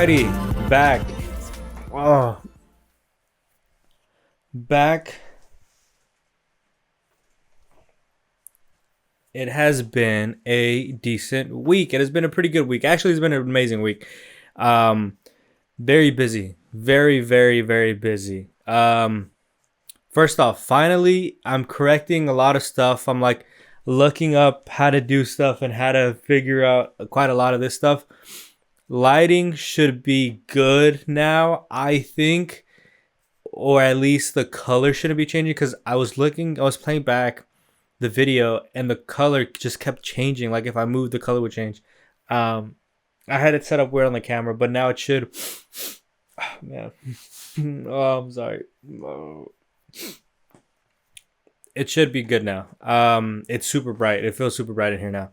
Alrighty, back. Oh, back. It has been a decent week. It has been a pretty good week. Actually, it's been an amazing week. Um, Very busy. Very, very, very busy. First off, finally, I'm correcting a lot of stuff. I'm like looking up how to do stuff and how to figure out quite a lot of this stuff. Lighting should be good now, I think, or at least the color shouldn't be changing because I was playing back the video and the color just kept changing. Like if I moved, the color would change. Um, I had it set up weird on the camera, but now it should. Oh, man, oh, I'm sorry. Oh. It should be good now. It's super bright. It feels super bright in here now.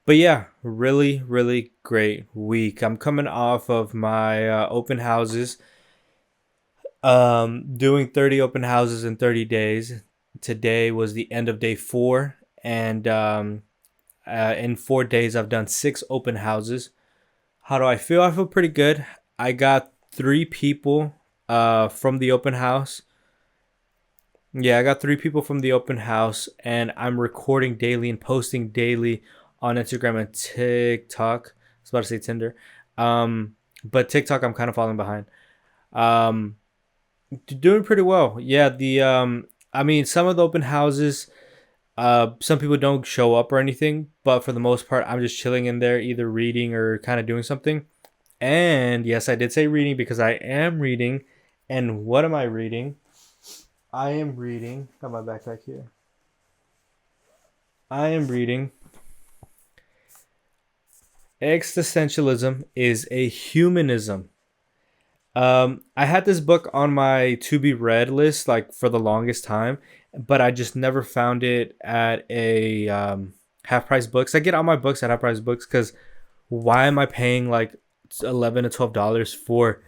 But yeah, really, really great week. I'm coming off of my open houses. Doing 30 open houses in 30 days. Today was the end of day 4, and in 4 days I've done 6 open houses. How do I feel? I feel pretty good. I got 3 people from the open house. Yeah, I got 3 people from the open house, and I'm recording daily and posting daily on Instagram and TikTok. I was about to say Tinder. But TikTok I'm kind of falling behind. Um, Doing pretty well. Yeah, I mean, some of the open houses, some people don't show up or anything, but for the most part, I'm just chilling in there, either reading or kind of doing something. And yes, I did say reading because I am reading. And what am I reading? I am reading. Got my backpack here. I am reading Existentialism is a Humanism. I had this book on my to be read list like for the longest time, but I just never found it at a half price books. I get all my books at half price books because why am I paying like $11 to $12 for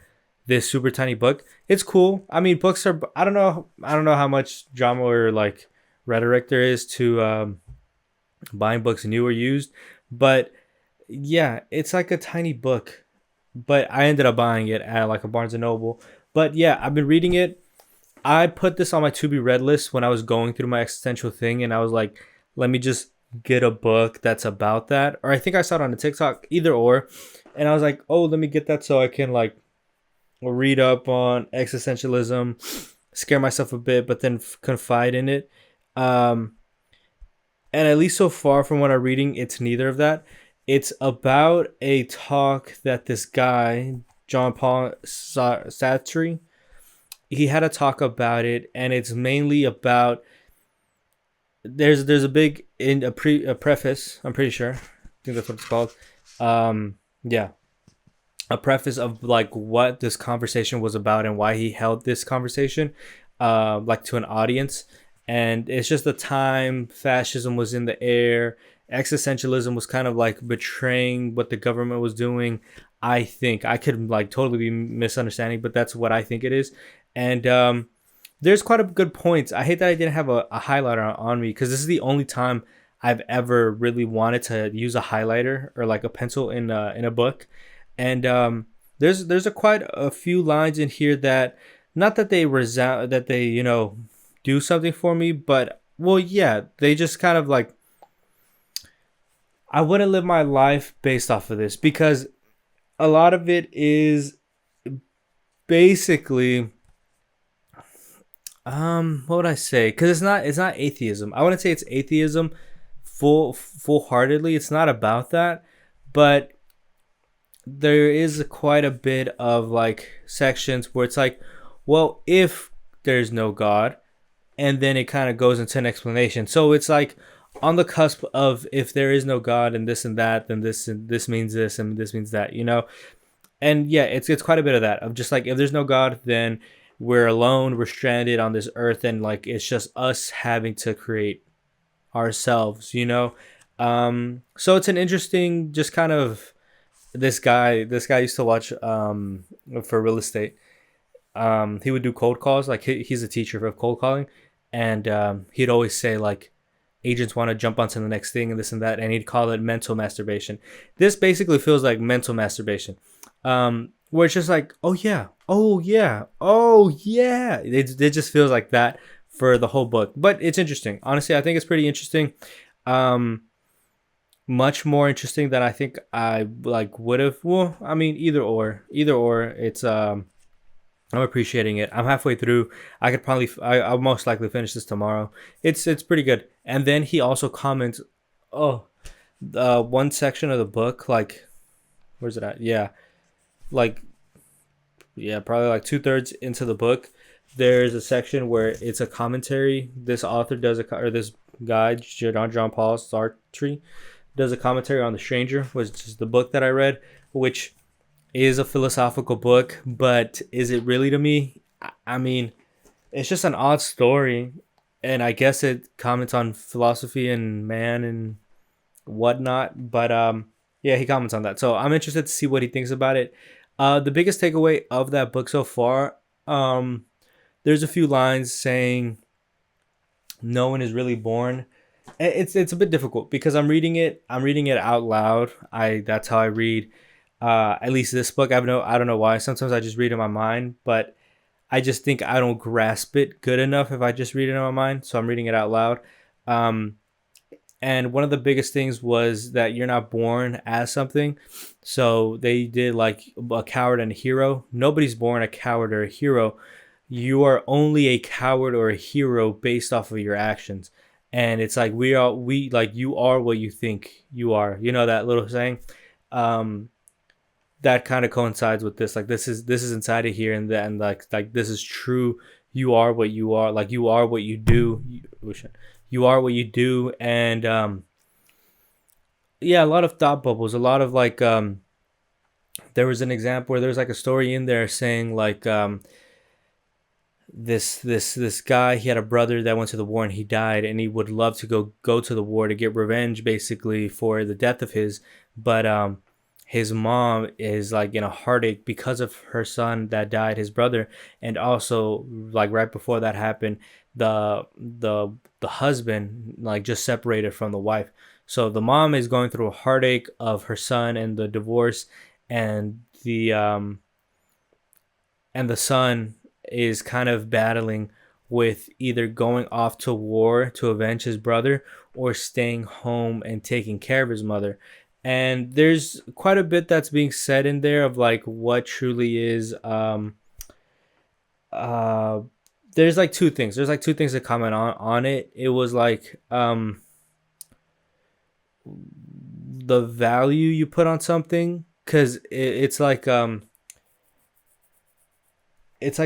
this super tiny book? It's cool. I mean, books are. I don't know how much drama or like rhetoric there is to buying books new or used, but yeah, it's like a tiny book, but I ended up buying it at like a Barnes and Noble. But yeah, I've been reading it. I put this on my to be read list when I was going through my existential thing, and I was like, let me just get a book that's about that. Or I think I saw it on a TikTok, either or, and I was like, oh, let me get that so I can like read up on existentialism, scare myself a bit, but then confide in it. Um, and at least so far from what I'm reading, it's neither of that. It's about a talk that this guy, John Paul Sartre, he had a talk about it, and it's mainly about there's a big a preface. I'm pretty sure. I think that's what it's called. Yeah, a preface of like what this conversation was about and why he held this conversation, like to an audience. And it's just the time fascism was in the air. Existentialism was kind of like betraying what the government was doing. I think I could like totally be misunderstanding, but that's what I think it is. And there's quite a good points. I hate that I didn't have a highlighter on me because this is the only time I've ever really wanted to use a highlighter or like a pencil in a book. And there's a quite a few lines in here that not that they resound that they do something for me, but well, yeah, they just kind of like I wouldn't live my life based off of this because a lot of it is basically what would I say? Because it's not atheism. I wouldn't say it's atheism full heartedly. It's not about that, but there is quite a bit of like sections where it's like, well, if there's no God, and then it kind of goes into an explanation. So it's like on the cusp of if there is no God and this and that, then this means this and this means that, And yeah, it's quite a bit of that of just like if there's no God, then we're alone, we're stranded on this earth, and like it's just us having to create ourselves. So it's an interesting just kind of this guy used to watch for real estate. He would do cold calls, like he's a teacher of cold calling, and he'd always say like agents want to jump onto the next thing and this and that, and he'd call it mental masturbation. This basically feels like mental masturbation. where it's just like, oh yeah, oh yeah, oh yeah. It just feels like that for the whole book. But it's interesting. Honestly, I think it's pretty interesting. Um, Much more interesting than I think I like would have. Well, I mean, either or. It's I'm appreciating it. I'm halfway through. I could probably, I'll most likely finish this tomorrow. It's pretty good. And then he also comments, oh, one section of the book, like, where's it at? Yeah, like, yeah, probably like 2/3 into the book. There's a section where it's a commentary. This author does or this guy, John Paul Sartre, does a commentary on The Stranger, which is the book that I read, which is a philosophical book, but is it really to me? I mean, it's just an odd story, and I guess it comments on philosophy and man and whatnot. But yeah, he comments on that, so I'm interested to see what he thinks about it. The biggest takeaway of that book so far, there's a few lines saying no one is really born. It's a bit difficult because I'm reading it out loud. I That's how I read. At least this book, I don't know why. Sometimes I just read in my mind, but I just think I don't grasp it good enough if I just read it in my mind. So I'm reading it out loud. Um, and one of the biggest things was that you're not born as something. So they did like a coward and a hero. Nobody's born a coward or a hero. You are only a coward or a hero based off of your actions. And it's like we like you are what you think you are. You know that little saying. Um, that kind of coincides with this. Like this is inside of here, and then like this is true. You are what you are. Like you are what you do. You are what you do, and yeah, a lot of thought bubbles. A lot of like there was an example where there's like a story in there saying like this guy, he had a brother that went to the war and he died, and he would love to go to the war to get revenge basically for the death of his, but his mom is like in a heartache because of her son that died, his brother. And also like right before that happened, the husband like just separated from the wife, so the mom is going through a heartache of her son and the divorce, and the son is kind of battling with either going off to war to avenge his brother or staying home and taking care of his mother. And there's quite a bit that's being said in there of like what truly is uh there's like two things. There's like two things to comment on it. It was like the value you put on something, cuz it's like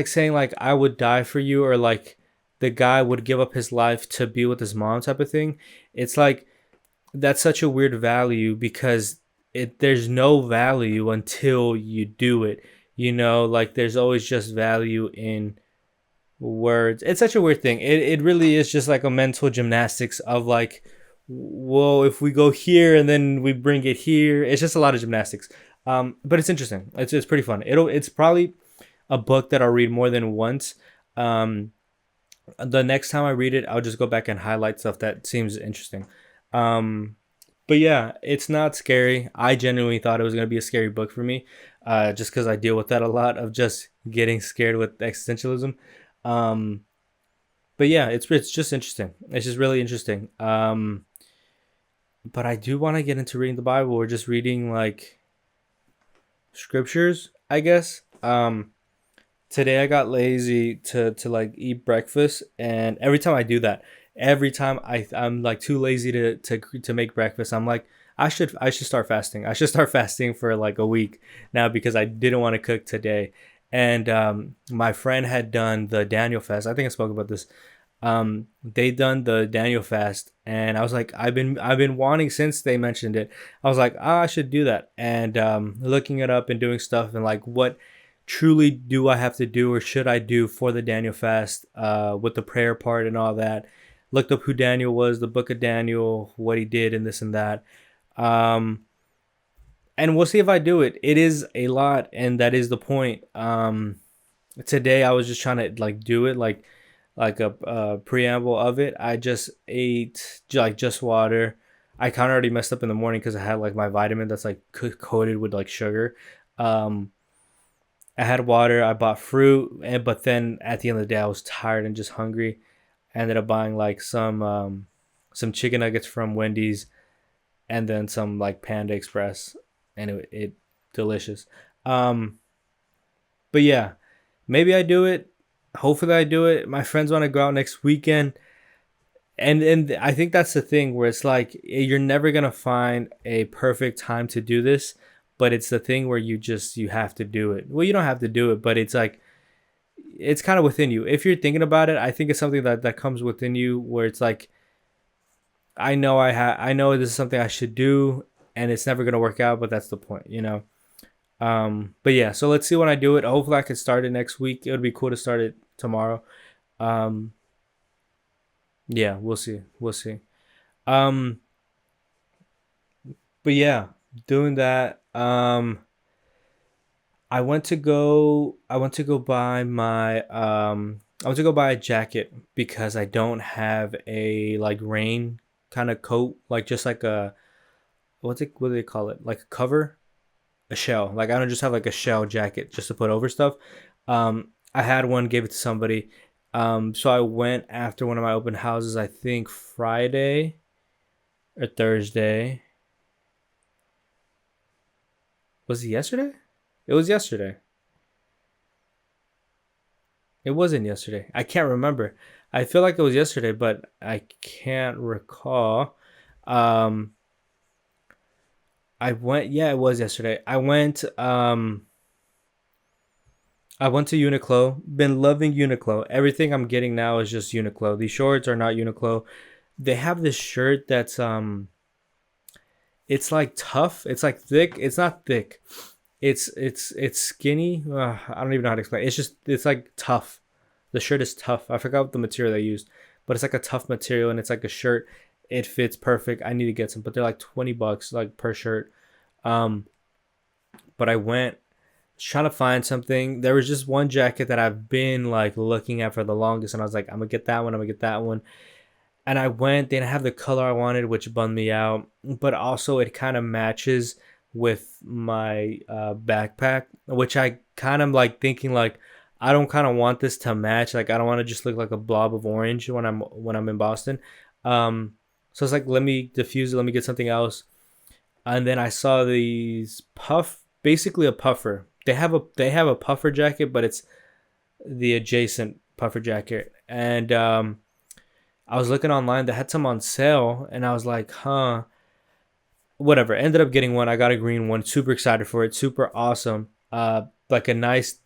saying like I would die for you, or like the guy would give up his life to be with his mom type of thing. It's like that's such a weird value because there's no value until you do it. Like there's always just value in words. It's such a weird thing. It really is just like a mental gymnastics of like, whoa, if we go here and then we bring it here, it's just a lot of gymnastics. But it's interesting. It's pretty fun. It's probably a book that I'll read more than once. Um, the next time I read it, I'll just go back and highlight stuff that seems interesting. Um, but yeah, it's not scary. I genuinely thought it was gonna be a scary book for me, just because I deal with that a lot of just getting scared with existentialism. Um, but yeah, it's just interesting. It's just really interesting. But I do want to get into reading the Bible or just reading like scriptures, I guess. Today I got lazy to like eat breakfast, and every time I do that, every time I'm like too lazy to make breakfast, I'm like I should start fasting. I should start fasting for like a week now because I didn't want to cook today. And my friend had done the Daniel fast. I think I spoke about this. They done the Daniel fast, and I was like, I've been wanting since they mentioned it. I was like, I should do that, and looking it up and doing stuff and like what truly do I have to do or should I do for the Daniel fast, with the prayer part and all that. Looked up who Daniel was, the book of Daniel, what he did, and this and that. Um, and we'll see if I do it. It is a lot, and that is the point. Today I was just trying to like do it like a preamble of it. I just ate like just water. I kind of already messed up in the morning because I had like my vitamin that's like coated with like sugar. Um, I had water. I bought fruit, and but then at the end of the day, I was tired and just hungry. I ended up buying like some chicken nuggets from Wendy's, and then some like Panda Express, and it delicious. Um, but yeah, maybe I do it. Hopefully, I do it. My friends want to go out next weekend, and I think that's the thing where it's like you're never gonna find a perfect time to do this, but it's the thing where you have to do it. Well, you don't have to do it, but it's like it's kind of within you. If you're thinking about it, I think it's something that comes within you where it's like I know this is something I should do, and it's never gonna work out, but that's the point, you know. But yeah, so let's see when I do it. Hopefully, I can start it next week. It would be cool to start it tomorrow. Um, yeah, we'll see. We'll see. Um, but yeah, doing that. I went to go buy my I went to go buy a jacket because I don't have a like rain kind of coat, like just like a what do they call it? Like a cover, a shell. Like I don't just have like a shell jacket just to put over stuff. I had one, gave it to somebody. So I went after one of my open houses, I think Friday or Thursday. Was it yesterday? It was yesterday. It wasn't yesterday. I can't remember. I feel like it was yesterday, but I can't recall. Um, I went. Yeah, it was yesterday. I went to Uniqlo. Been loving Uniqlo. Everything I'm getting now is just Uniqlo. These shorts are not Uniqlo. They have this shirt that's it's like tough. It's like thick. It's not thick. It's skinny. I don't even know how to explain. It's like tough. The shirt is tough. I forgot what the material they used, but it's like a tough material and it's like a shirt. It fits perfect. I need to get some, but they're like $20 like per shirt. Um, but I went trying to find something. There was just one jacket that I've been like looking at for the longest, and I was like, I'm gonna get that one. I'm gonna get that one. And I went. They didn't have the color I wanted, which bummed me out. But also, it kind of matches with my backpack, which I kind of like thinking like I don't kind of want this to match. Like I don't want to just look like a blob of orange when I'm in Boston. So it's like let me diffuse it. Let me get something else. And then I saw these basically a puffer. They have a puffer jacket, but it's the adjacent puffer jacket. And I was looking online. They had some on sale, and I was like, huh. Whatever. Ended up getting one. I got a green one. Super excited for it. Super awesome. Like a nice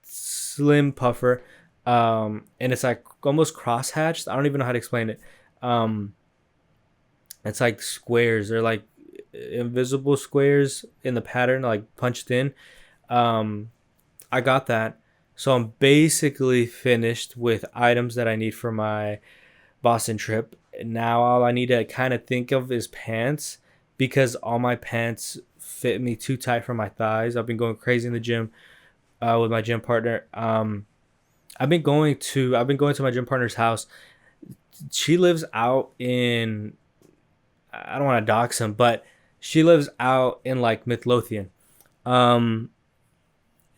slim puffer. And it's like almost cross hatched. I don't even know how to explain it. Um, it's like squares. They're like invisible squares in the pattern, like punched in. Um, I got that. So I'm basically finished with items that I need for my Boston trip. Now all I need to kind of think of is pants because all my pants fit me too tight for my thighs. I've been going crazy in the gym with my gym partner. I've been going to my gym partner's house. She lives out in I don't want to dox him, but she lives out in like Midlothian. Um,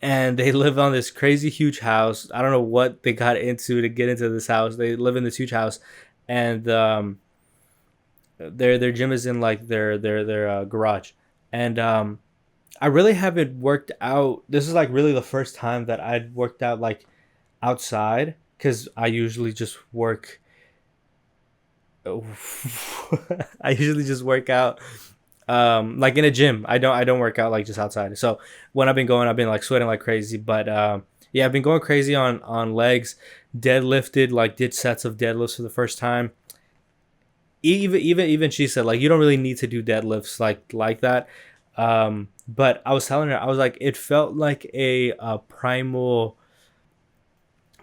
and they live on this crazy huge house. I don't know what they got into to get into this house. They live in this huge house, and their gym is in like their garage. And I really haven't worked out. This is like really the first time that I'd worked out like outside because I usually just work. I usually just work out like in a gym. I don't work out like just outside. So when I've been going, I've been like sweating like crazy. But yeah, I've been going crazy on legs. Deadlifted, like did sets of deadlifts for the first time. Even she said like you don't really need to do deadlifts like that. But I was telling her I was like it felt like a primal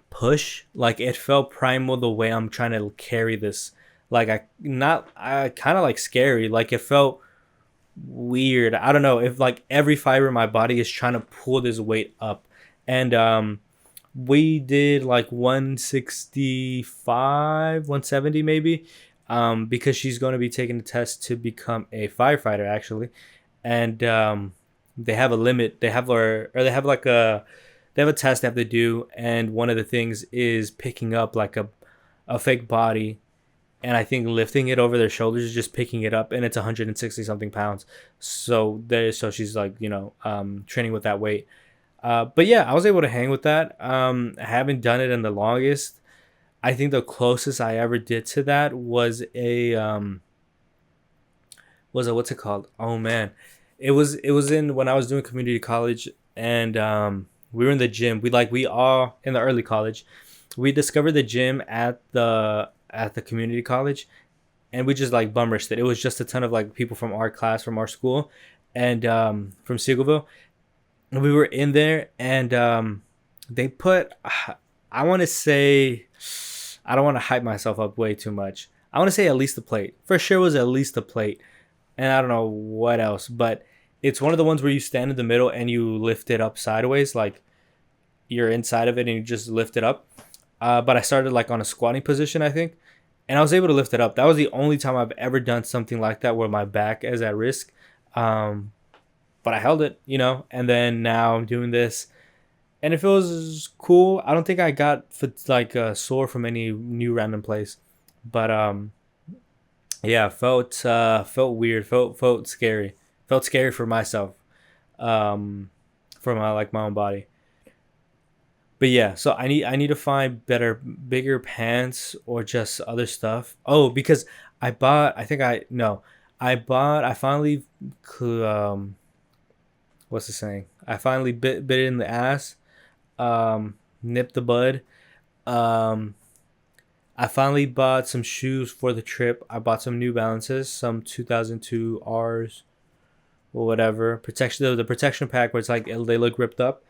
push. Like it felt primal the way I'm trying to carry this. Like I kind of like scary. Like it felt weird. I don't know if like every fiber in my body is trying to pull this weight up. And we did like 165, 170 maybe. Because she's going to be taking the test to become a firefighter actually. And they have a limit. They have like they have a test they have to do, and one of the things is picking up like a fake body, and I think lifting it over their shoulders, just picking it up, and it's 160 something pounds. So she's like, training with that weight. But yeah, I was able to hang with that. I haven't done it in the longest. I think the closest I ever did to that was a what's it called? Oh man, it was in when I was doing community college, and we were in the gym. We all in the early college, we discovered the gym at the community college, and we just like bum rushed it. It was just a ton of like people from our class, from our school, and from Seagoville. And we were in there, and they put. I want to say, I don't want to hype myself up way too much. I want to say at least a plate. For sure, was at least a plate, and I don't know what else, but it's one of the ones where you stand in the middle and you lift it up sideways, like you're inside of it and you just lift it up. But I started like on a squatting position, I think, and I was able to lift it up. That was the only time I've ever done something like that where my back is at risk. Um, but I held it, and then now I'm doing this, and it feels cool. I don't think I got like sore from any new random place, but yeah, felt weird, felt scary, felt scary for myself, for my own body. But yeah, so I need to find bigger pants or just other stuff. Oh, because I bought. I think I no, I bought. I finally, um, what's the saying? I finally bit it in the ass. Nipped the bud. Um, I finally bought some shoes for the trip. I bought some New Balances, some 2002 R's or whatever. Protection, the protection pack where it's like they look ripped up.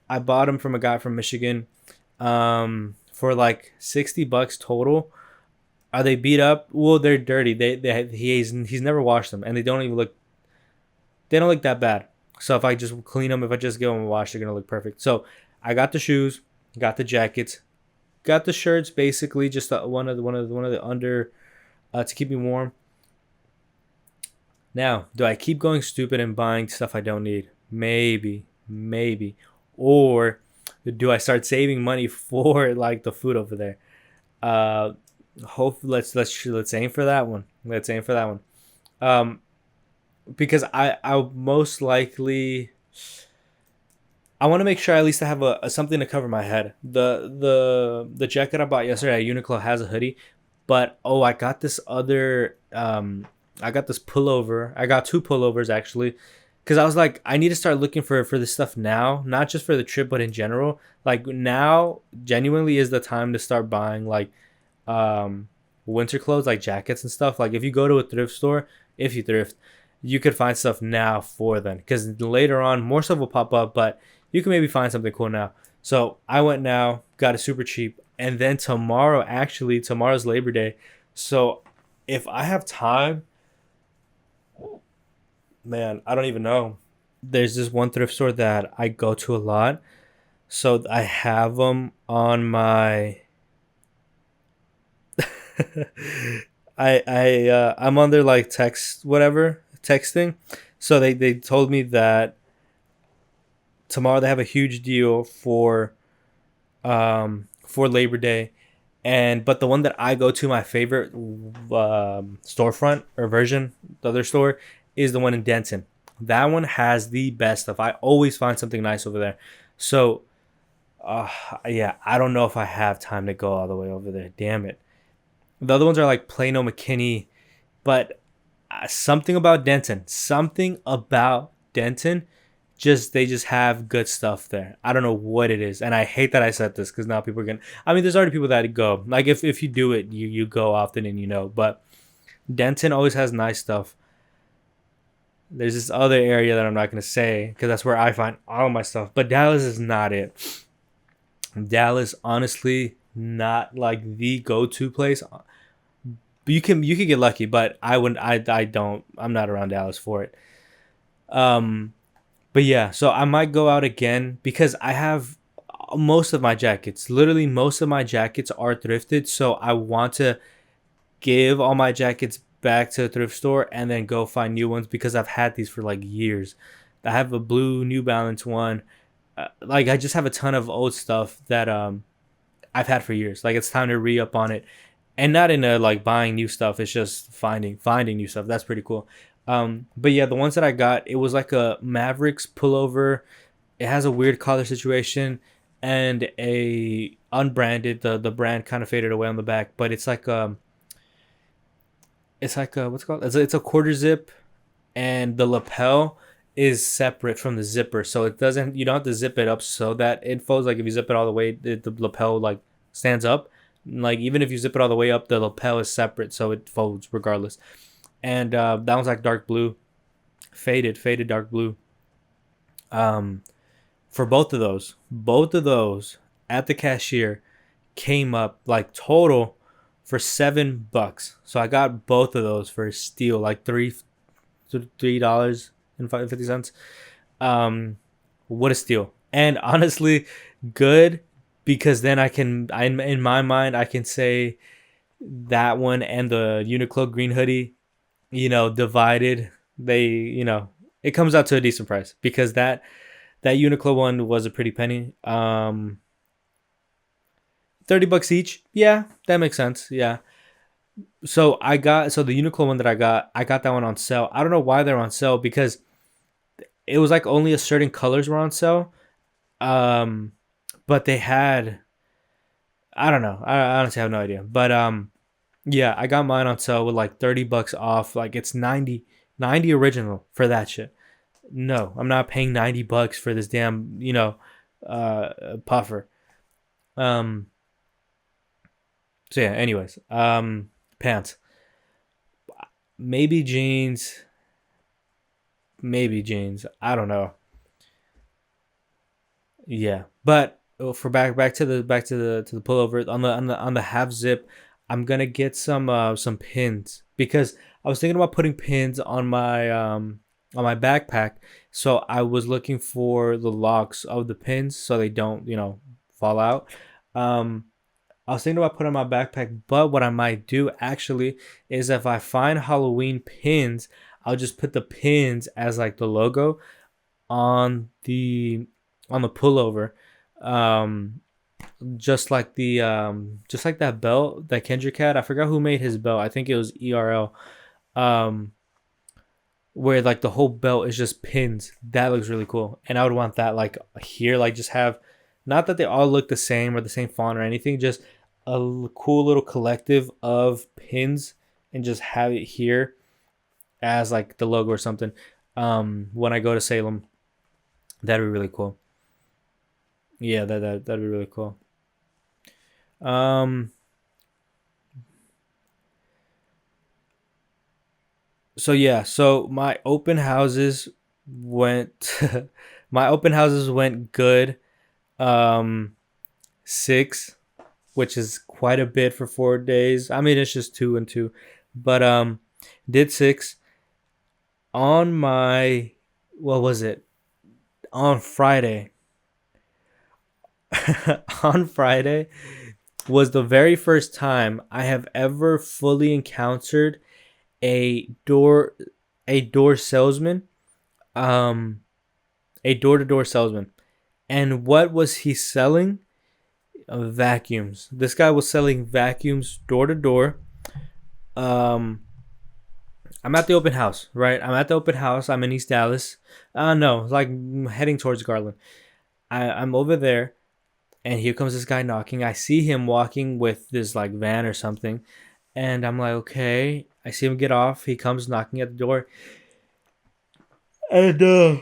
I bought them from a guy from Michigan, for like $60 total. Are they beat up? Well, they're dirty. He's never washed them, and they don't look that bad. So if I just clean them, if I just give them a wash, they're gonna look perfect. So I got the shoes, got the jackets, got the shirts. Basically, just one of the under, to keep me warm. Now, do I keep going stupid and buying stuff I don't need? Maybe, or do I start saving money for like the food over there? Uh, hope let's aim for that one. Let's aim for that one. Um, because I'll most likely, I want to make sure at least I have a something to cover my head. The jacket I bought yesterday at Uniqlo has a hoodie, but oh, I got this pullover. I got two pullovers actually, because I was like, I need to start looking for this stuff now, not just for the trip, but in general. Like now, genuinely is the time to start buying like winter clothes, like jackets and stuff. Like if you go to a thrift store, if you thrift, you could find stuff now for them, because later on more stuff will pop up, but you can maybe find something cool now. So I went now, got it super cheap, and then tomorrow's Labor Day. So if I have time, man, I don't even know. There's this one thrift store that I go to a lot, so I have them on my. I'm on their like text whatever texting, so they told me that tomorrow they have a huge deal for Labor Day, and but the one that I go to, my favorite storefront or version, the other store, is the one in Denton. That one has the best stuff. I always find something nice over there. So, yeah, I don't know if I have time to go all the way over there. Damn it. The other ones are like Plano, McKinney, but something about Denton, just they just have good stuff there. I don't know what it is, and I hate that I said this because now people are gonna. I mean, there's already people that go. Like if you do it, you go often and but Denton always has nice stuff. There's this other area that I'm not gonna say because that's where I find all my stuff. But Dallas is not it. Dallas, honestly, not like the go-to place. But you can get lucky, but I wouldn't. I don't. I'm not around Dallas for it. Um, but yeah, so I might go out again because I have most of my jackets. Literally, most of my jackets are thrifted. So I want to give all my jackets back to a thrift store and then go find new ones because I've had these for like years. I have a blue New Balance one. like I just have a ton of old stuff that I've had for years. Like it's time to re up on it, and not in a like buying new stuff. It's just finding new stuff. That's pretty cool. But yeah, the ones that I got, it was like a Mavericks pullover. It has a weird collar situation and a unbranded. The brand kind of faded away on the back, but it's like a what's it called? It's a quarter zip, and the lapel is separate from the zipper, so it doesn't. You don't have to zip it up so that it folds. Like if you zip it all the way, the lapel like stands up. Like even if you zip it all the way up, the lapel is separate, so it folds regardless. And that one's like dark blue, faded dark blue. Um, for both of those at the cashier came up like total for $7. So I got both of those for a steal, like $3.50. What a steal! And honestly, good because then in my mind, I can say that one and the Uniqlo green hoodie, divided. It comes out to a decent price because that Uniqlo one was a pretty penny. 30 bucks each. Yeah, that makes sense. Yeah. So the Uniqlo one that I got that one on sale. I don't know why they're on sale because it was like only a certain colors were on sale. Um, but they had I don't know. I honestly have no idea. But yeah, I got mine on sale with like 30 bucks off. Like it's 90 original for that shit. No, I'm not paying 90 bucks for this damn, puffer. Um so yeah, anyways, pants. Maybe jeans, maybe jeans. I don't know. Yeah, but for back to the pullover on the half zip, I'm gonna get some pins because I was thinking about putting pins on my backpack. So I was looking for the locks of the pins so they don't fall out. Um, I was thinking about putting on my backpack, but what I might do actually is if I find Halloween pins, I'll just put the pins as like the logo on the pullover, um just like that belt that Kendrick had. I forgot who made his belt. I think it was ERL. um where like the whole belt is just pins. That looks really cool, and I would want that like here, like just have, not that they all look the same or the same font or anything, just cool little collective of pins, and just have it here as like the logo or something. When I go to Salem, that'd be really cool. Yeah, that'd be really cool. Um, so yeah, so went my open houses went good. Um, six, which is quite a bit for 4 days. I mean, it's just two and two, but did six on my what was it on Friday? On Friday was the very first time I have ever fully encountered a door a door salesman, um a door-to-door salesman. And what was he selling? Vacuums. This guy was selling vacuums door to door. um I'm at the open house, right? I'm at the open house. I'm in East Dallas. No, like heading towards Garland. I'm over there, and here comes this guy knocking. I see him walking with this like van or something, and I'm like, okay. I see him get off. He comes knocking at the door, and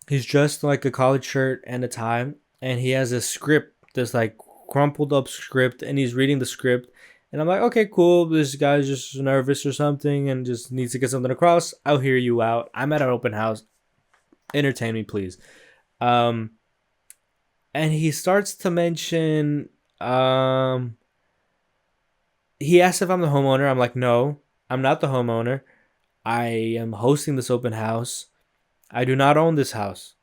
he's dressed like a collared shirt and a tie, and he has a script, this like crumpled up script, and he's reading the script. And I'm like, okay, cool. This guy's just nervous or something and just needs to get something across. I'll hear you out. I'm at an open house. Entertain me, please. Um, and he starts to mention, he asks if I'm the homeowner. I'm like, no, I'm not the homeowner. I am hosting this open house. I do not own this house.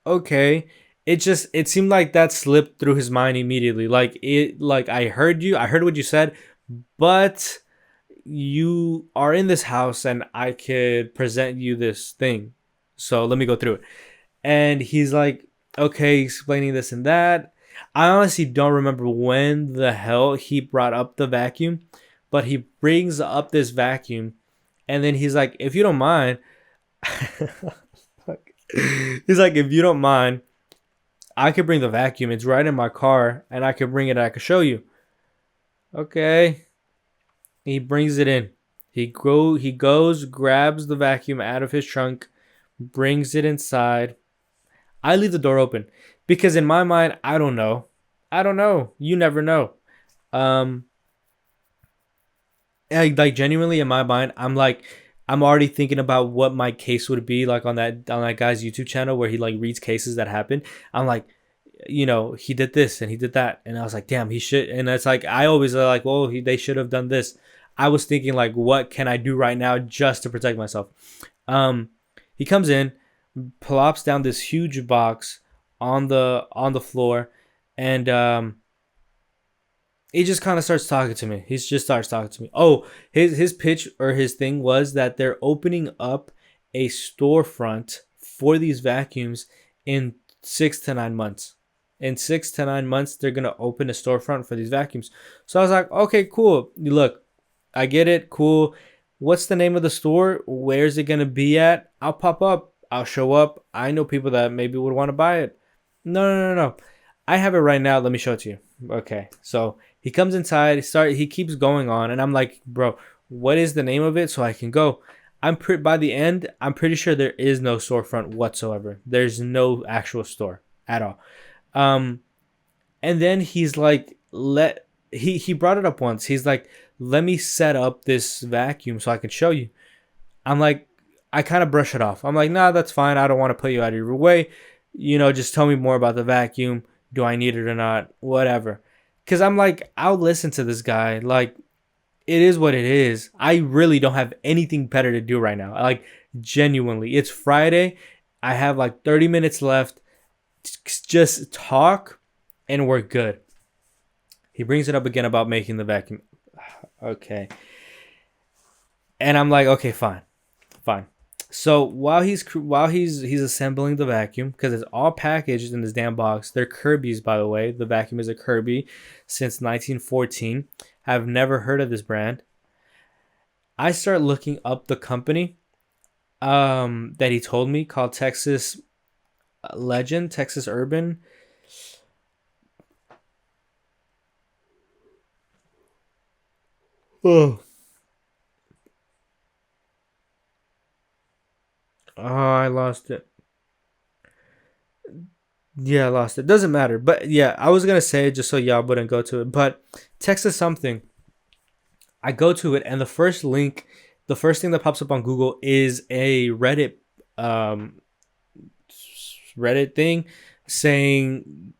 Okay. It seemed like that slipped through his mind immediately. Like I heard what you said, but you are in this house and I could present you this thing. So let me go through it. And he's like, okay, explaining this and that. I honestly don't remember when the hell he brought up the vacuum, but he brings up this vacuum, and then he's like, if you don't mind, he's like, if you don't mind, I could bring the vacuum. It's right in my car, and I could bring it. I could show you. Okay. He brings it in. He goes, grabs the vacuum out of his trunk, brings it inside. I leave the door open because in my mind, I don't know. I don't know. You never know. Um, like genuinely in my mind, I'm already thinking about what my case would be like on that guy's YouTube channel where he like reads cases that happen. I'm like, he did this and he did that, and I was like, damn, he should. And it's like I always are like, well, they should have done this. I was thinking like, what can I do right now just to protect myself? Um, he comes in, plops down this huge box on the floor, and he just kind of starts talking to me. He just starts talking to me. Oh, his pitch or his thing was that they're opening up a storefront for these vacuums in 6 to 9 months. In 6 to 9 months, they're gonna open a storefront for these vacuums. So I was like, okay, cool. Look, I get it. Cool. What's the name of the store? Where's it gonna be at? I'll pop up. I'll show up. I know people that maybe would want to buy it. No, no, no, no. I have it right now. Let me show it to you. Okay. So he comes inside. He keeps going on, and I'm like, bro, what is the name of it so I can go? By the end, I'm pretty sure there is no storefront whatsoever. There's no actual store at all. Um, and then he's like, he brought it up once. He's like, let me set up this vacuum so I can show you. I'm like, I kind of brush it off. I'm like, nah, that's fine. I don't want to put you out of your way. Just tell me more about the vacuum. Do I need it or not? Whatever. Because I'm like, I'll listen to this guy. Like, it is what it is. I really don't have anything better to do right now. Like, genuinely. It's Friday. I have like 30 minutes left. Just talk and we're good. He brings it up again about making the vacuum. Okay. And I'm like, okay, fine. Fine. So while he's assembling the vacuum, because it's all packaged in this damn box. They're Kirby's, by the way. The vacuum is a Kirby since 1914. I've never heard of this brand. I start looking up the company that he told me, called Texas Legend, Texas Urban. Oh. Oh, I lost it. Yeah, I lost it. Doesn't matter. But yeah, I was gonna say it just so y'all wouldn't go to it. But Texas something. I go to it, and the first thing that pops up on Google is a um Reddit thing saying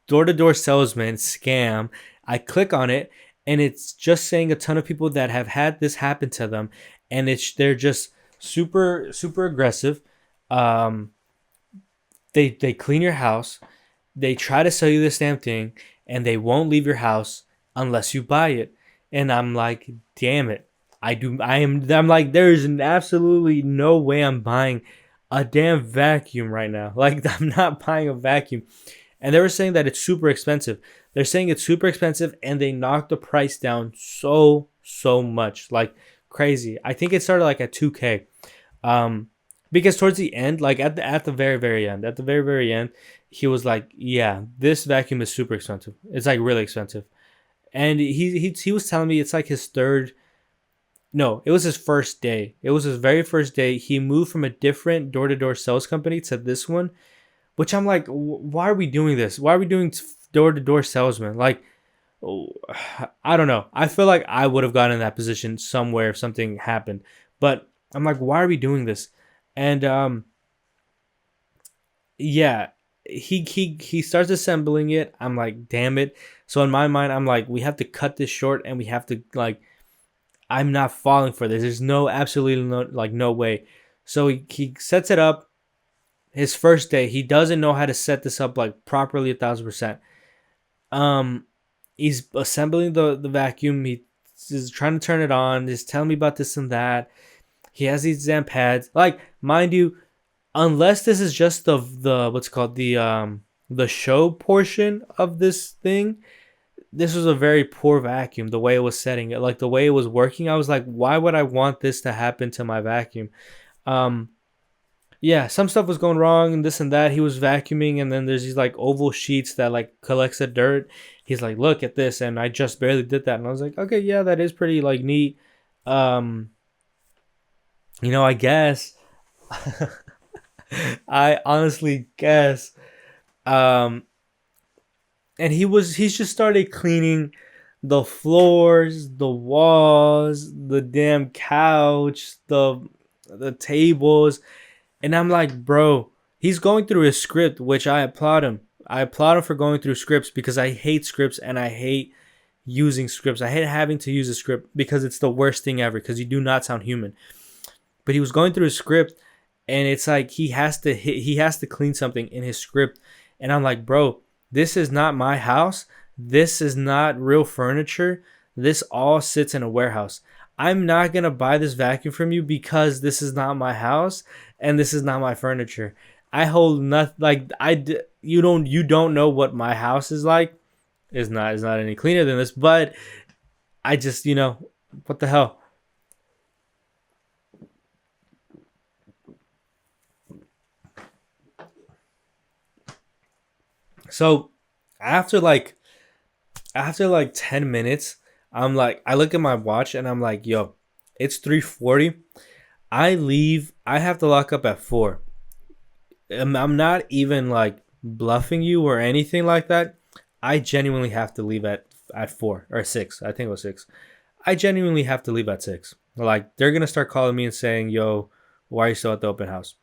door to door salesman scam. I click on it, and it's just saying a ton of people that have had this happen to them, and they're just super aggressive. Um, they clean your house, they try to sell you this damn thing, and they won't leave your house unless you buy it. And I'm like, damn it. I'm like, there's absolutely no way I'm buying a damn vacuum right now. Like, I'm not buying a vacuum. And they were saying that it's super expensive. They're saying it's super expensive, and they knocked the price down so much. Like crazy. I think it started like at 2K. Because towards the end, like at the very end, he was like, yeah, this vacuum is super expensive. It's like really expensive. And he was telling me it's like his third. No, it was his first day. It was his very first day. He moved from a different door to door sales company to this one, which I'm like, why are we doing this? Why are we doing door to door salesman? Like, I don't know. I feel like I would have gotten in that position somewhere if something happened. But I'm like, why are we doing this? And yeah, he starts assembling it. I'm like, damn it. So in my mind, I'm like, we have to cut this short, and we have to like, I'm not falling for this. There's absolutely no way. So he sets it up. His first day, he doesn't know how to set this up like properly 1,000%. He's assembling the vacuum. He's trying to turn it on. He's telling me about this and that. He has these damn pads. Like, mind you, unless this is just the what's called the show portion of this thing. This was a very poor vacuum. The way it was setting it, like the way it was working, I was like, why would I want this to happen to my vacuum? Um, yeah, some stuff was going wrong and this and that. He was vacuuming, and then there's these like oval sheets that like collects the dirt. He's like, look at this, and I just barely did that, and I was like, okay, yeah, that is pretty like neat. Um, I guess I honestly guess. Um, and he's just started cleaning the floors, the walls, the damn couch, the tables, and I'm like, bro, he's going through his script, which I applaud him. I applaud him for going through scripts because I hate scripts and I hate using scripts. I hate having to use a script because it's the worst thing ever because you do not sound human. But he was going through his script, and it's like he has to clean something in his script, and I'm like, bro, this is not my house. This is not real furniture. This all sits in a warehouse. I'm not gonna buy this vacuum from you because this is not my house and this is not my furniture. I hold nothing like you don't know what my house is like. It's not any cleaner than this, but I just what the hell. So after like 10 minutes, I'm like, I look at my watch and I'm like, yo, it's 3:40. I leave. I have to lock up at 4. I'm not even like bluffing you or anything like that. I genuinely have to leave at 4 or 6. I think it was 6. I genuinely have to leave at 6. Like, they're going to start calling me and saying, yo, why are you still at the open house?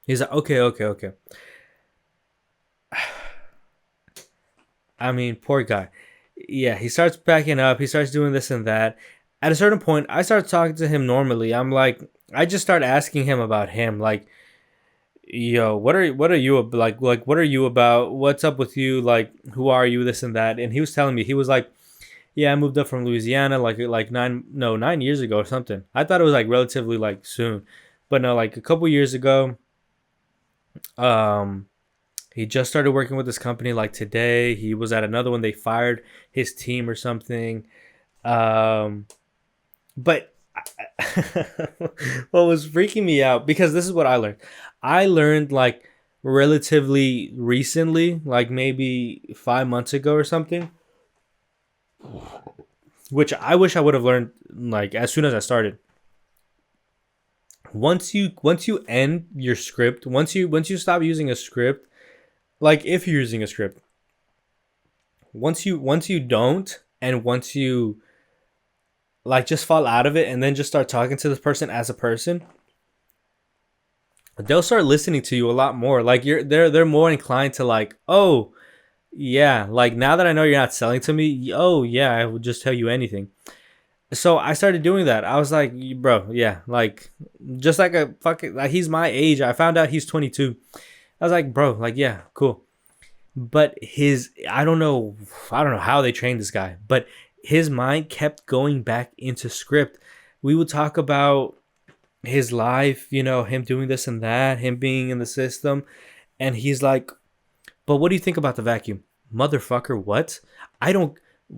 He's like, okay, okay, okay. I mean, poor guy. Yeah, he starts backing up. He starts doing this and that. At a certain point, I start talking to him normally. I'm like, I just start asking him about him. Like, yo, what are you like? What are you about? What's up with you? Like, who are you? This and that. And he was telling me, he was like, yeah, I moved up from Louisiana like 9 years ago or something. I thought it was like relatively like soon, but no, like a couple years ago. Um, He just started working with this company like today. He was at another one. They fired his team or something. Um, but what was freaking me out, because this is what I learned. I learned like relatively recently, like maybe 5 months ago or something, which I wish I would have learned like as soon as I started. Once you end your script, once you stop using a script, like if you're using a script, once you don't, and once you like just fall out of it and then just start talking to this person as a person, they'll start listening to you a lot more. Like they're more inclined to like, oh yeah, like now that I know you're not selling to me, oh yeah, I would just tell you anything. So I started doing that. I was like, bro, yeah, like just like a fucking like he's my age. I found out he's 22. I was like, bro, like yeah, cool. But I don't know how they trained this guy, but his mind kept going back into script. We would talk about his life, him doing this and that, him being in the system, and he's like, but what do you think about the vacuum? Motherfucker, what? I don't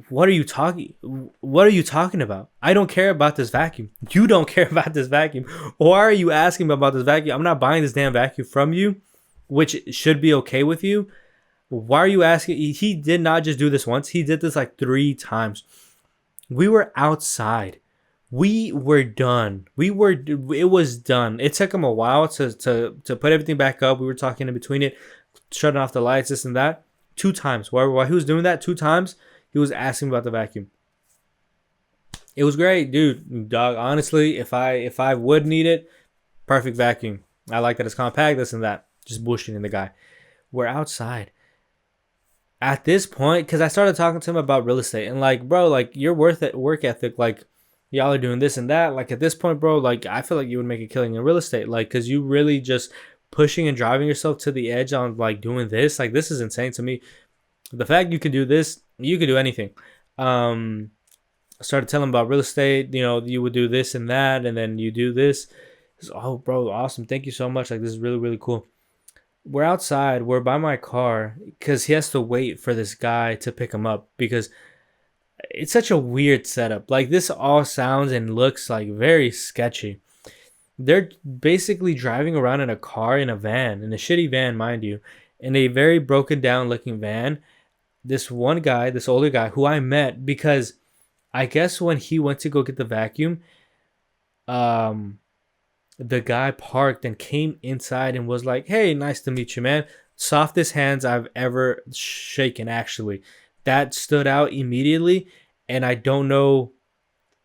what are you talking about? I don't care about this vacuum. You don't care about this vacuum. Why are you asking me about this vacuum? I'm not buying this damn vacuum from you, which should be okay with you. Why are you asking? He did not just do this once. He did this like 3 times. We were outside. We were done. It was done. It took him a while to put everything back up. We were talking in between it, shutting off the lights, this and that. 2 times. While he was doing that 2 times, he was asking about the vacuum. It was great, dude. Dog, honestly, if I would need it, perfect vacuum. I like that it's compact, this and that. Just bullshitting the guy. We're outside. At this point, because I started talking to him about real estate, and like, bro, like your work ethic, like y'all are doing this and that. Like at this point, bro, like I feel like you would make a killing in real estate, like because you really just pushing and driving yourself to the edge on like doing this. Like this is insane to me. The fact you can do this, you could do anything. I started telling him about real estate. You would do this and that, and then you do this. He's, oh, bro, awesome. Thank you so much. Like, this is really, really cool. We're outside. We're by my car because he has to wait for this guy to pick him up because it's such a weird setup. Like, this all sounds and looks like very sketchy. They're basically driving around in a car, in a van, in a shitty van, mind you, in a very broken down looking van. This one guy, this older guy who I met because I guess when he went to go get the vacuum, um, the guy parked and came inside and was like, "Hey, nice to meet you, man." Softest hands I've ever shaken, actually. That stood out immediately, and I don't know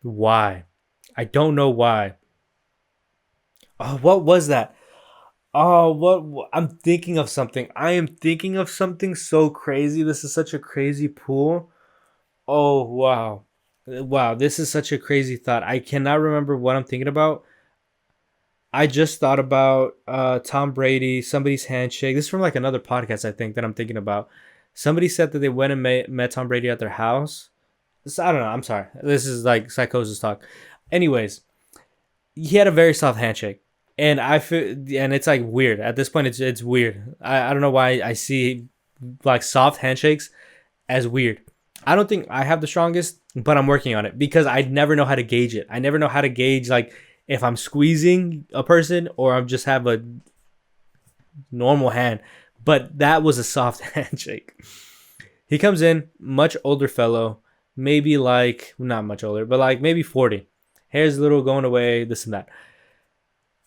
why. I don't know why. Oh, what was that? Oh, I'm thinking of something. I am thinking of something so crazy. This is such a crazy pool. Oh, wow. Wow, this is such a crazy thought. I cannot remember what I'm thinking about. I just thought about Tom Brady, somebody's handshake. This is from like another podcast, I think, that I'm thinking about. Somebody said that they went and met Tom Brady at their house. I don't know. I'm sorry. This is like psychosis talk. Anyways, he had a very soft handshake, and I feel, and it's like weird at this point. It's weird. I don't know why I see like soft handshakes as weird. I don't think I have the strongest, but I'm working on it because I never know how to gauge it. I never know how to gauge like if I'm squeezing a person or I'm just have a normal hand. But that was a soft handshake. He comes in, much older fellow, maybe like not much older, but like maybe 40. Hair's a little going away, this and that.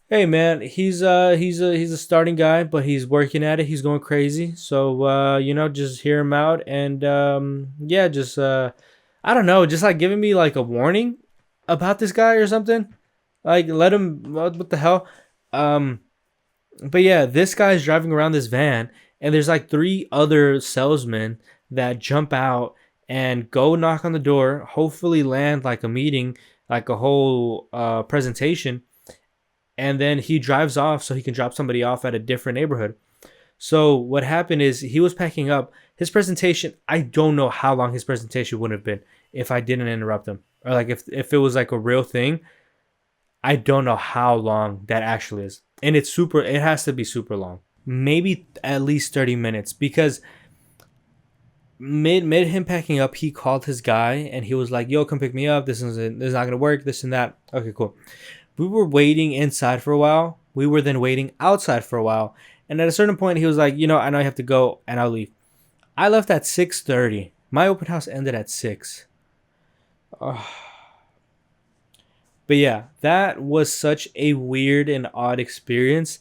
Hey man, he's a starting guy, but he's working at it. He's going crazy. So just hear him out and yeah, just I don't know, just like giving me like a warning about this guy or something. Like let him what the hell? Um but yeah, this guy's driving around this van and there's like three other salesmen that jump out and go knock on the door, hopefully land like a meeting, like a whole presentation, and then he drives off so he can drop somebody off at a different neighborhood. So what happened is he was packing up his presentation. I don't know how long his presentation would have been if I didn't interrupt him, or like if it was like a real thing. I don't know how long that actually is, and it's super. It has to be super long, maybe at least 30 minutes, because mid him packing up, he called his guy and he was like, "Yo, come pick me up. This is not gonna work. This and that." Okay, cool. We were waiting inside for a while. We were then waiting outside for a while. And at a certain point, he was like, I know I have to go and I'll leave. I left at 6:30. My open house ended at 6. Ugh. But yeah, that was such a weird and odd experience.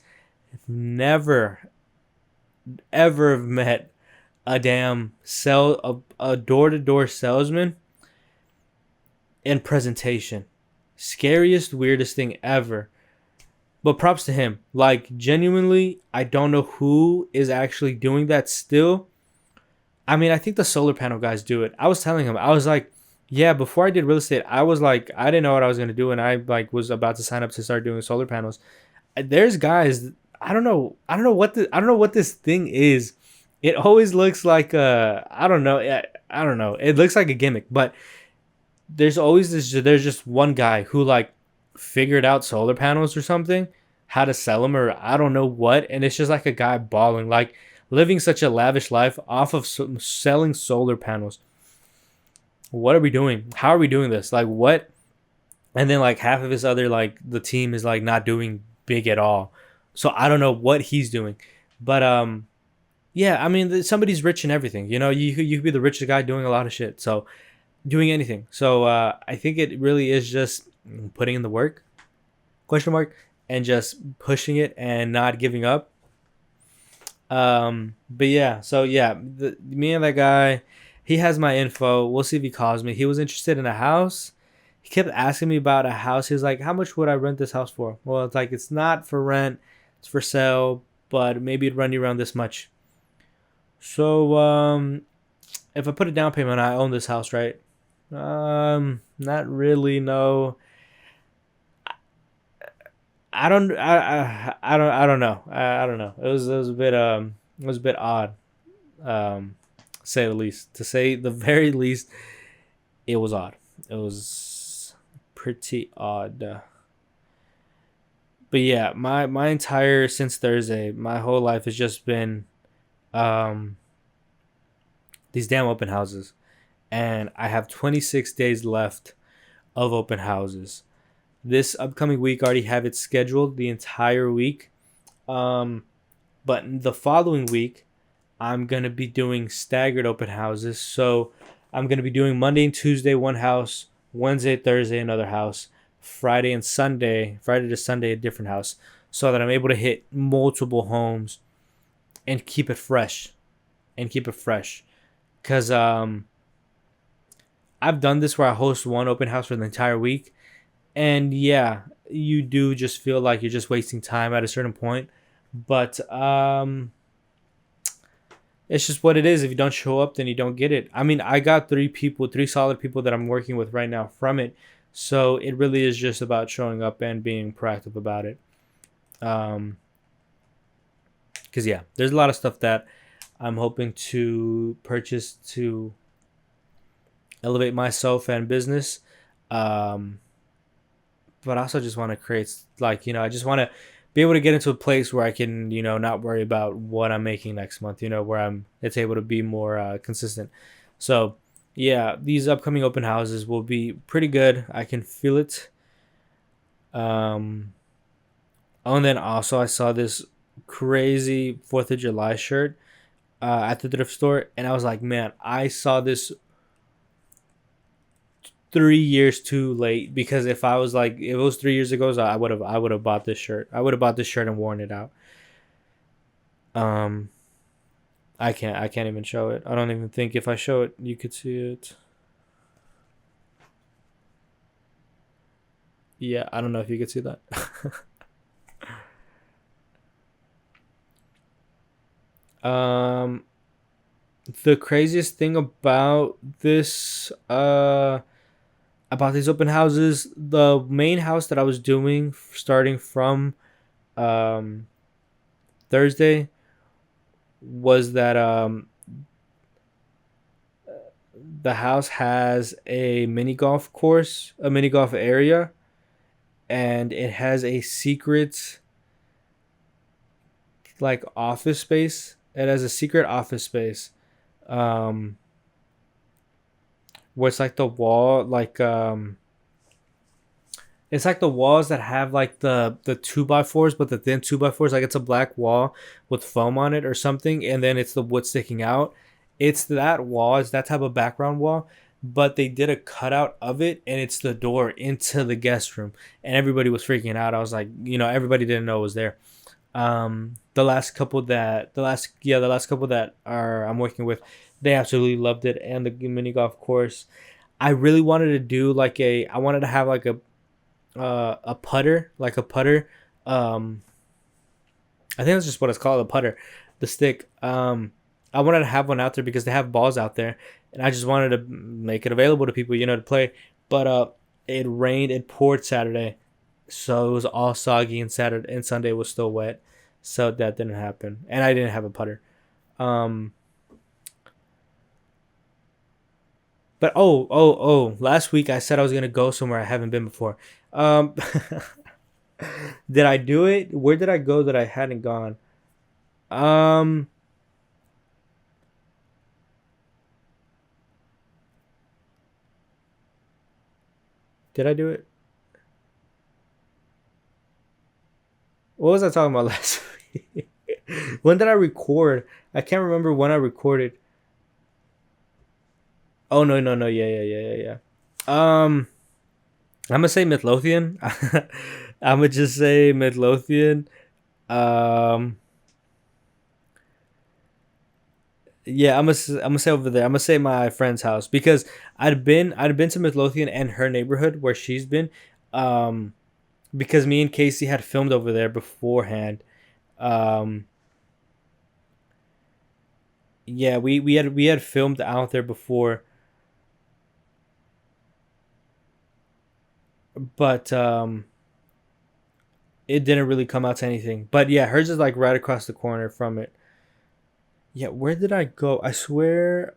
Never, ever met a damn a door-to-door salesman in presentation. Scariest, weirdest thing ever. But props to him. Like, genuinely, I don't know who is actually doing that still. I mean, I think the solar panel guys do it. I was telling him, I was like, yeah, before I did real estate, I was like, I didn't know what I was gonna do, and I like was about to sign up to start doing solar panels. There's guys, I don't know what this thing is. It always looks like I don't know, I don't know. It looks like a gimmick, but there's just one guy who like figured out solar panels or something, how to sell them or I don't know what, and it's just like a guy balling, like living such a lavish life off of selling solar panels. What are we doing? How are we doing this? Like what? And then like half of his other like the team is like not doing big at all. So I don't know what he's doing, but yeah, I mean somebody's rich in everything. You could be the richest guy doing a lot of shit. So doing anything. So I think it really is just putting in the work, question mark, and just pushing it and not giving up. But yeah, so yeah, me and that guy, he has my info. We'll see if he calls me. He was interested in a house. He kept asking me about a house. He was like, "How much would I rent this house for?" Well, it's like it's not for rent, it's for sale, but maybe it'd run you around this much. So if I put a down payment, I own this house, right? Not really. No, I don't know. I don't know. It was a bit it was a bit odd, say the least. To say the very least, it was odd. It was pretty odd. But But yeah, my entire since Thursday, my whole life has just been um these damn open houses, and I have 26 days left of open houses. This upcoming week, I already have it scheduled the entire week. Um, but the following week, I'm gonna be doing staggered open houses. So I'm gonna be doing Monday and Tuesday one house, Wednesday, Thursday another house, Friday to Sunday a different house, so that I'm able to hit multiple homes and keep it fresh and keep it fresh. Cause I've done this where I host one open house for the entire week, and yeah, you do just feel like you're just wasting time at a certain point. But it's just what it is. If you don't show up, then you don't get it. I mean, I got three solid people that I'm working with right now from it. So it really is just about showing up and being proactive about it. Um, because yeah, there's a lot of stuff that I'm hoping to purchase to elevate myself and business. Um, but I also just want to create, like, I just want to be able to get into a place where I can, not worry about what I'm making next month, where it's able to be more consistent. So yeah, these upcoming open houses will be pretty good. I can feel it. um oh, and then also I saw this crazy 4th of July shirt at the thrift store, and I was like, man, I saw this 3 years too late, because if it was 3 years ago, so I would have bought this shirt. I would have bought this shirt and worn it out. Um, I can't even show it. I don't even think if I show it you could see it. Yeah, I don't know if you could see that. um, the craziest thing about these open houses, the main house that I was doing starting from um Thursday, was that the house has a mini golf course, a mini golf area, and it has a secret, like, office space. It has a secret office space, um, where it's like the wall, like it's like the walls that have like the 2x4s, but the thin 2x4s. Like, it's a black wall with foam on it or something, and then it's the wood sticking out. It's that wall. It's that type of background wall, but they did a cutout of it, and it's the door into the guest room, and everybody was freaking out. I was like, everybody didn't know it was there. The last couple that are I'm working with, they absolutely loved it, and the mini golf course. I really wanted to do like I wanted to have like a putter, like a putter. Um, I think that's just what it's called, a putter, the stick. I wanted to have one out there because they have balls out there, and I just wanted to make it available to people, to play. But it rained, it poured Saturday, so it was all soggy, and Saturday and Sunday was still wet, so that didn't happen, and I didn't have a putter. Um, but last week I said I was gonna go somewhere I haven't been before. Um, did I do it? Where did I go that I hadn't gone? Um, did I do it? What was I talking about last week? When did I record? I can't remember when I recorded. Oh, no, no, no, yeah, yeah, yeah, yeah, yeah. I'm gonna say Midlothian. I'm gonna just say Midlothian. Um, yeah, I'm gonna say over there. I'm gonna say my friend's house, because I'd been to Midlothian and her neighborhood where she's been. Um, because me and Casey had filmed over there beforehand. Um, yeah, we had filmed out there before, but it didn't really come out to anything. But yeah, hers is like right across the corner from it. Yeah, where did I go? I swore.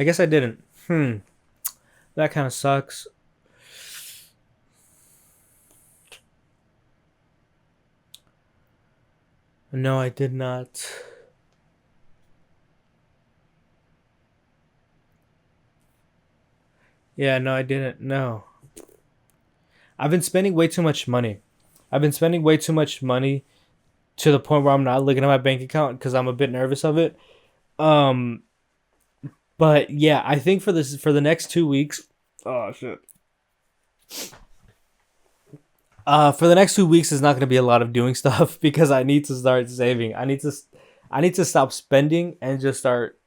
I guess I didn't. That kind of sucks. No, I did not. Yeah, no, I didn't. No. I've been spending way too much money. I've been spending way too much money to the point where I'm not looking at my bank account because I'm a bit nervous of it. Um, but yeah, I think for the next 2 weeks. Oh shit. For the next 2 weeks is not going to be a lot of doing stuff because I need to start saving. I need to stop spending and just start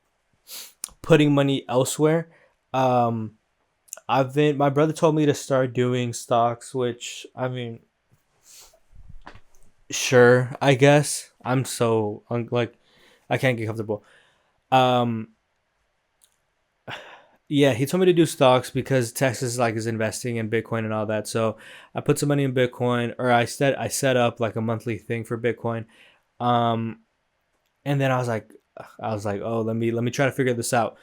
putting money elsewhere. Um, my brother told me to start doing stocks, which I mean, sure, I guess. I'm so like I can't get comfortable. Um, yeah, he told me to do stocks because Texas like is investing in Bitcoin and all that. So I put some money in Bitcoin, or I set up like a monthly thing for Bitcoin. Um, and then I was like, oh, let me try to figure this out.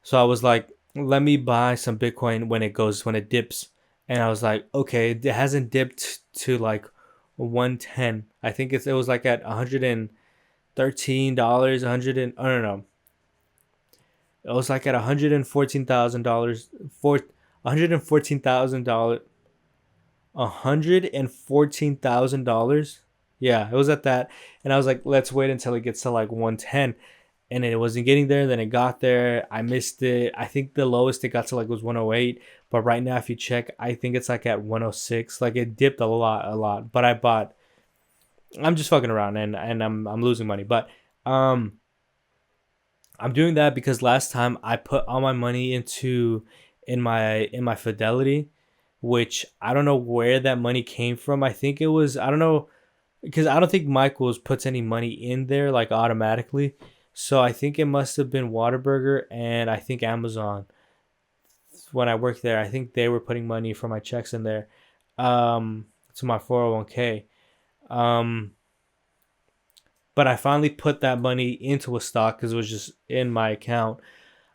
So I was like, let me buy some Bitcoin when it dips. And I was like, okay, it hasn't dipped to like 110. I think it was like at $113, 100 and I don't know. It was like at $114,000 for $114,000 $114,000. Yeah, it was at that. And I was like, let's wait until it gets to like 110. And it wasn't getting there. Then it got there. I missed it. I think the lowest it got to like was 108. But right now, if you check, I think it's like at 106. Like it dipped a lot. But I bought. I'm just fucking around and I'm losing money. But um, I'm doing that because last time I put all my money in my Fidelity, which I don't know where that money came from. I think it was I don't know because I don't think Michaels puts any money in there like automatically. So I think it must have been Whataburger and I think Amazon when I worked there. I think they were putting money for my checks in there, to my 401k. Um, but I finally put that money into a stock because it was just in my account.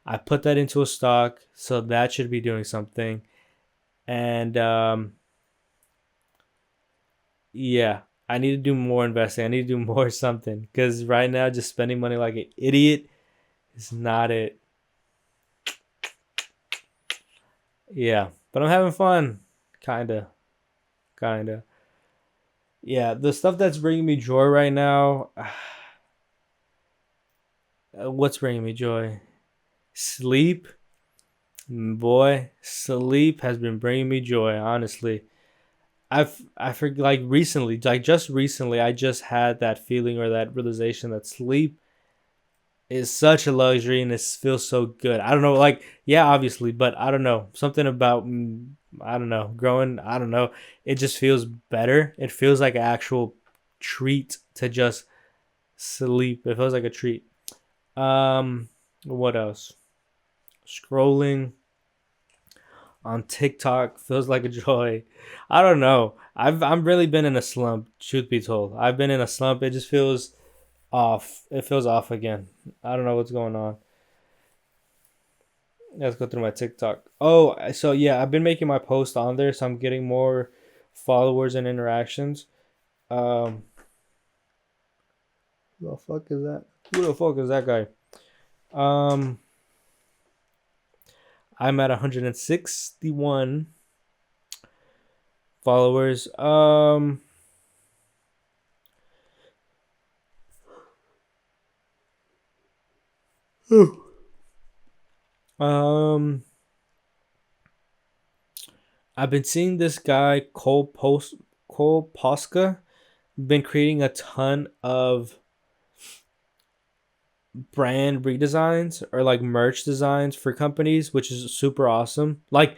I put that into a stock, so that should be doing something. And yeah, I need to do more investing. I need to do more something because right now, just spending money like an idiot is not it. Yeah, but I'm having fun. Kinda, kinda. Yeah, the stuff that's bringing me joy right now. What's bringing me joy? Sleep, boy. Sleep has been bringing me joy. Honestly, I forget like recently, like just recently, I just had that feeling or that realization that sleep is such a luxury and it feels so good. I don't know, like yeah, obviously, but I don't know something about I don't know growing. I don't know. It just feels better. It feels like an actual treat to just sleep. It feels like a treat. What else? Scrolling on TikTok feels like a joy. I don't know. I'm really been in a slump. Truth be told, I've been in a slump. It just feels off. It feels off again. I don't know what's going on. Let's go through my TikTok. Oh, so yeah, I've been making my post on there, so I'm getting more followers and interactions. Um, who the fuck is that? Who the fuck is that guy? Um, I'm at 161 followers. Um, I've been seeing this guy Cole Posca been creating a ton of brand redesigns or like merch designs for companies, which is super awesome. Like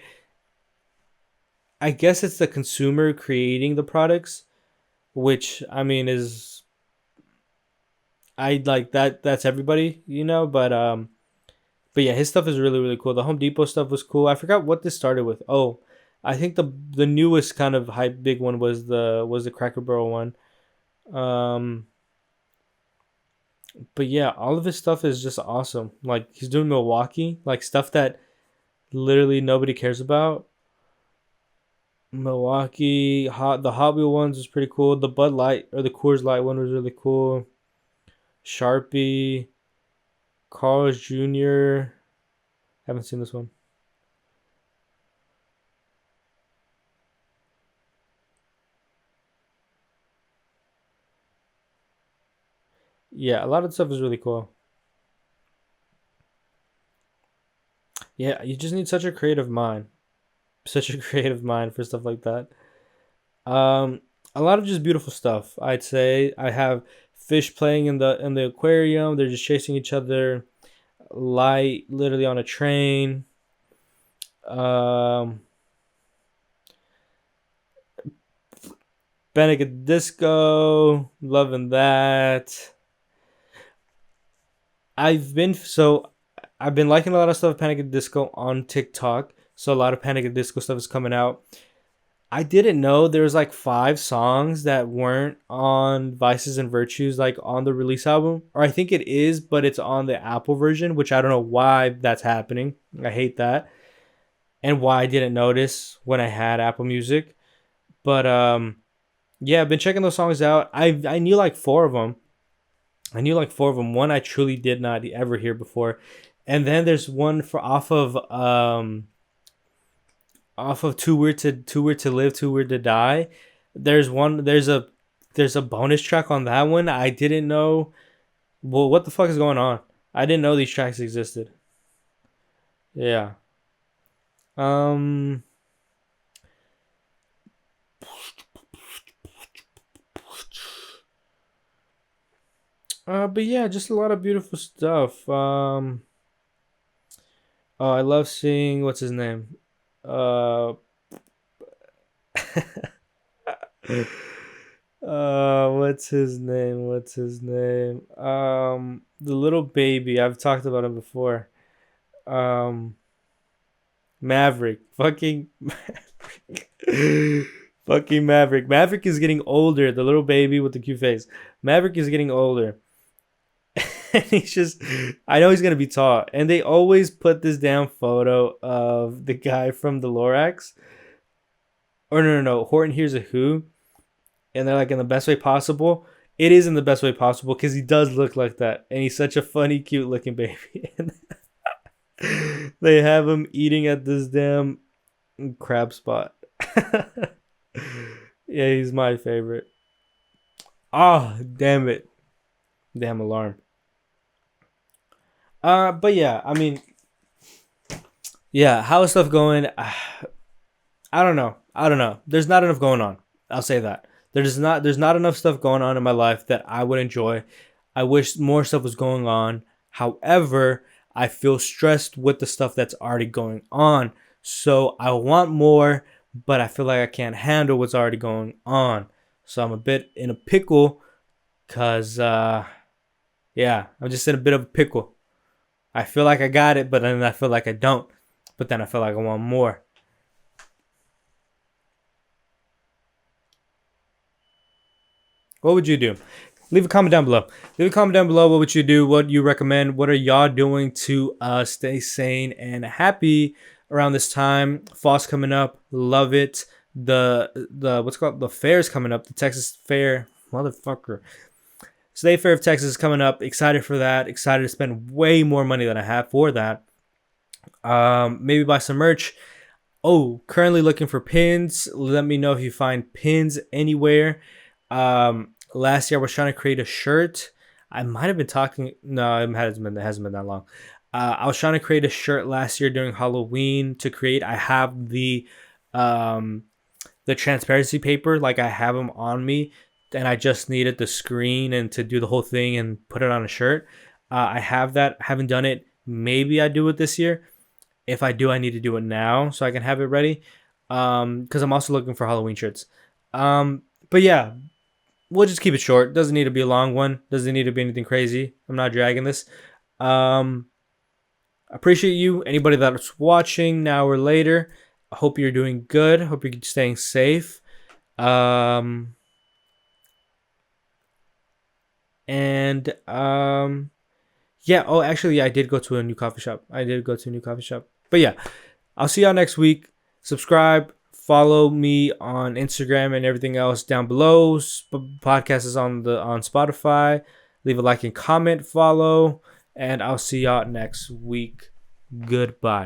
I guess it's the consumer creating the products, which I mean is I like that that's everybody, but yeah, his stuff is really cool. The Home Depot stuff was cool. I forgot what this started with. Oh, I think the newest kind of hype big one was the Cracker Barrel one. Um But yeah, all of his stuff is just awesome. Like he's doing Milwaukee, like stuff that literally nobody cares about. Milwaukee, the Hot Wheel ones was pretty cool. The Bud Light or the Coors Light one was really cool. Sharpie, Carl's Jr. Haven't seen this one. Yeah, a lot of the stuff is really cool. Yeah, you just need such a creative mind. Such a creative mind for stuff like that. Um, a lot of just beautiful stuff. I'd say I have fish playing in the aquarium. They're just chasing each other. Light literally on a train. Um, Panic at Disco, loving that. I've been liking a lot of stuff Panic at Disco on TikTok. So a lot of Panic at Disco stuff is coming out. I didn't know there was like 5 songs that weren't on Vices and Virtues, like on the release album. Or I think it is, but it's on the Apple version, which I don't know why that's happening. I hate that. And why I didn't notice when I had Apple Music. But yeah, I've been checking those songs out. I knew like 4 of them. I knew like 4 of them. One I truly did not ever hear before. And then there's one for off of Too Weird to Live, Too Weird to Die. There's a bonus track on that one. I didn't know. Well, what the fuck is going on? I didn't know these tracks existed. Yeah. Um. But yeah, just a lot of beautiful stuff. Oh, I love seeing what's his name. Uh. What's his name? What's his name? The little baby. I've talked about him before. Um, Maverick. Fucking fucking Maverick. Maverick is getting older. The little baby with the cute face. Maverick is getting older. And he's just I know he's gonna be tall. And they always put this damn photo of the guy from the Lorax. Or no. Horton Hears a Who. And they're like in the best way possible. It is in the best way possible because he does look like that. And he's such a funny, cute looking baby. And they have him eating at this damn crab spot. Yeah, he's my favorite. Ah, oh, damn it. Damn alarm. But yeah, I mean, yeah, how is stuff going? I don't know. I don't know. There's not enough going on. I'll say that. There's not enough stuff going on in my life that I would enjoy. I wish more stuff was going on. However, I feel stressed with the stuff that's already going on. So I want more, but I feel like I can't handle what's already going on. So I'm a bit in a pickle cuz yeah, I'm just in a bit of a pickle. I feel like I got it, but then I feel like I don't. But then I feel like I want more. What would you do? Leave a comment down below. Leave a comment down below. What would you do? What you recommend? What are y'all doing to stay sane and happy around this time? Fall's coming up. Love it. The what's it called the fair's coming up. The Texas Fair, motherfucker. State Fair of Texas is coming up. Excited for that. Excited to spend way more money than I have for that. Maybe buy some merch. Oh, currently looking for pins. Let me know if you find pins anywhere. Last year I was trying to create a shirt. I might have been talking. No, it hasn't been that long. I was trying to create a shirt last year during Halloween to create. I have um, the transparency paper, like I have them on me, and I just needed the screen and to do the whole thing and put it on a shirt. I have that. Haven't done it. Maybe I do it this year. If I do, I need to do it now so I can have it ready. Because I'm also looking for Halloween shirts. But yeah, we'll just keep it short. Doesn't need to be a long one. Doesn't need to be anything crazy. I'm not dragging this. Um, Appreciate you. Anybody that's watching now or later. I hope you're doing good. Hope you're staying safe. Um, And yeah. Oh, actually, yeah, I did go to a new coffee shop. But yeah, I'll see y'all next week. Subscribe, follow me on Instagram and everything else down below. Podcast is on Spotify. Leave a like and comment, follow, and I'll see y'all next week. Goodbye.